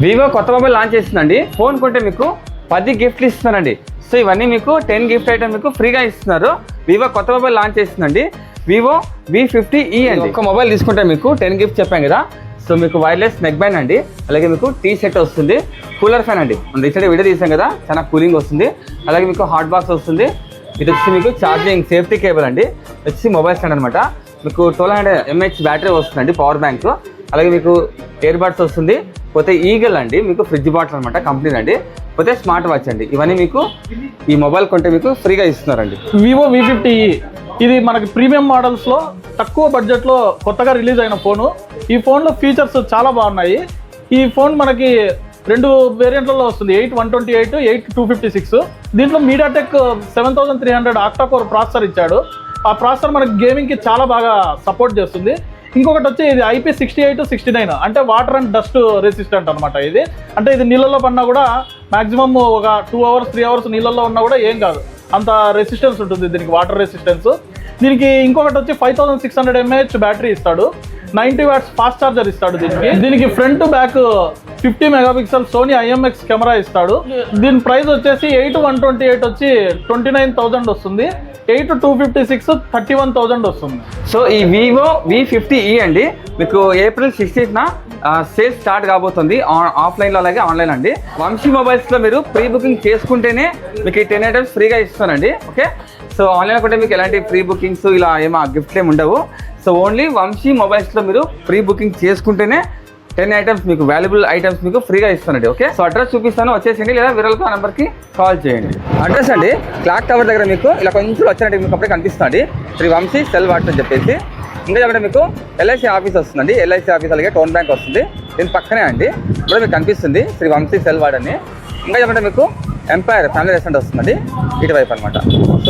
Vivo కొత్త mobile launch చేస్తుందండి. Phone కొంటే మీకు 10 గిఫ్ట్లు ఇస్తున్నారండి. సో ఇవన్నీ మీకు 10 గిఫ్ట్ ఐటమ్ మీకు ఫ్రీగా ఇస్తున్నారు. వివో కొత్త మొబైల్ లాంచ్ చేస్తుందండి. వివో V50e అండి. ఒక మొబైల్ తీసుకుంటే మీకు 10 గిఫ్ట్ చెప్పాం కదా. సో మీకు వైర్లెస్ నెక్ బ్యాండ్ అండి, అలాగే మీకు టీ సెట్ వస్తుంది, కూలర్ ఫ్యాన్ అండి, మనం రీసెంట్గా వీడియో తీసాం కదా, చాలా కూలింగ్ వస్తుంది. అలాగే మీకు హాట్ బాక్స్ వస్తుంది. ఇది వచ్చి మీకు ఛార్జింగ్ సేఫ్టీ కేబుల్ అండి, వచ్చి మొబైల్ స్టాండ్ అనమాట. మీకు 1200 mAh బ్యాటరీ వస్తుందండి, పవర్ బ్యాంక్. అలాగే మీకు ఇయర్ బడ్స్ వస్తుంది. పోతే ఈగల్ అండి, మీకు ఫ్రిడ్జ్ బాటిల్ అనమాట, కంపెనీ అండి. పోతే స్మార్ట్ వాచ్ అండి. ఇవన్నీ మీకు ఈ మొబైల్ కొంటే మీకు ఫ్రీగా ఇస్తున్నారండి. వివో V50e ఇది మనకి ప్రీమియం మోడల్స్లో తక్కువ బడ్జెట్లో కొత్తగా రిలీజ్ అయిన ఫోను. ఈ ఫోన్లో ఫీచర్స్ చాలా బాగున్నాయి. ఈ ఫోన్ మనకి 2 వేరియంట్లలో వస్తుంది, 8128, 8256. దీంట్లో మీడియాటెక్ 7300 ఆక్టా కోర్ ప్రాసెసర్ ఇచ్చాడు. ఆ ప్రాసెసర్ మనకి గేమింగ్కి చాలా బాగా సపోర్ట్ చేస్తుంది. ఇంకొకటి వచ్చి ఇది IP68, 69 అంటే వాటర్ అండ్ డస్ట్ రెసిస్టెంట్ అనమాట. ఇది అంటే ఇది నీళ్ళల్లో పడినా కూడా మ్యాక్సిమం ఒక 2 hours 3 hours నీళ్ళల్లో ఉన్నా కూడా ఏం కాదు, అంత రెసిస్టెన్స్ ఉంటుంది దీనికి, వాటర్ రెసిస్టెన్స్. దీనికి ఇంకొకటి వచ్చి 5600 mAh బ్యాటరీ ఇస్తాడు, 90 watts ఫాస్ట్ ఛార్జర్ ఇస్తాడు. దీనికి front back 50 megapixel Sony IMX camera ఇస్తాడు. దీని ప్రైస్ వచ్చేసి 8128 వచ్చి 29,000 వస్తుంది, 8256 31,000 వస్తుంది. సో ఈ వివో V50e అండి మీకు April 16th సేల్ స్టార్ట్ కాబోతుంది, ఆఫ్లైన్లో అలాగే ఆన్లైన్ అండి. వంశీ మొబైల్స్లో మీరు ప్రీ బుకింగ్ చేసుకుంటేనే మీకు ఈ 10 ఐటమ్స్ ఫ్రీగా ఇస్తానండి. ఓకే, సో ఆన్లైన్ కూడా మీకు ఎలాంటి ప్రీ బుకింగ్స్ ఇలా ఏమో గిఫ్ట్లు ఏమి ఉండవు. సో ఓన్లీ వంశీ మొబైల్స్లో మీరు ప్రీ బుకింగ్ చేసుకుంటేనే 10 ఐటమ్స్ మీకు వాల్యుబుల్ ఐటమ్స్ మీకు ఫ్రీగా ఇస్తానండి. ఓకే, సో అడ్రస్ చూపిస్తాను, వచ్చేసేయండి, లేదా విరల్కా నెంబర్కి కాల్ చేయండి. అడ్రస్ అండి క్లాక్ టవర్ దగ్గర మీకు ఇలా కొంచెం వచ్చినట్టు మీకు అప్పుడే కనిపిస్తుంది, శ్రీ వంశీ సెల్ వాట్ అని చెప్పేసి. ఇంకా చెప్పండి మీకు LIC ఆఫీస్ వస్తుందండి, LIC ఆఫీస్ అలాగే టౌన్ బ్యాంక్ వస్తుంది, దీని పక్కనే అండి ఇప్పుడు మీకు కనిపిస్తుంది శ్రీ వంశీ సెల్ వాట్ అని. ఇంకా చెప్పండి మీకు ఎంపైర్ ఫ్యామిలీ రెస్టారెంట్ వస్తుందండి ఇటువైపు అనమాట. సో